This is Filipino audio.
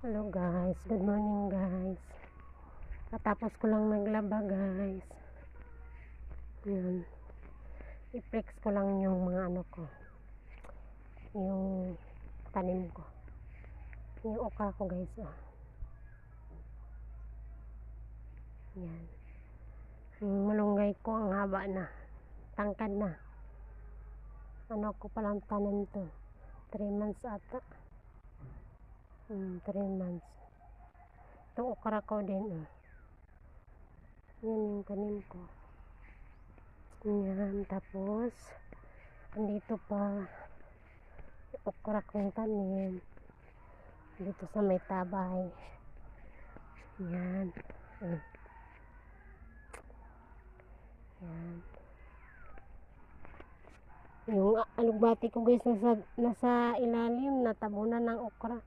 Hello guys, good morning guys. Katapos ko lang naglaba guys. Yun. I-flex ko lang yung mga ano ko. Yung tanim ko. Yung okra ko guys. Yan. Yung malunggay ko ang haba na. Tangkad na. Ano ko palang tanim to. 3 months ata. 3 months. Itong okra ko din. Yan yung tanim ko. Yan. Tapos, andito pa yung okra kong tanim. Dito sa may tabay. Yan. Yan. Yung alugbati ko guys nasa ilalim, natabunan ng okra.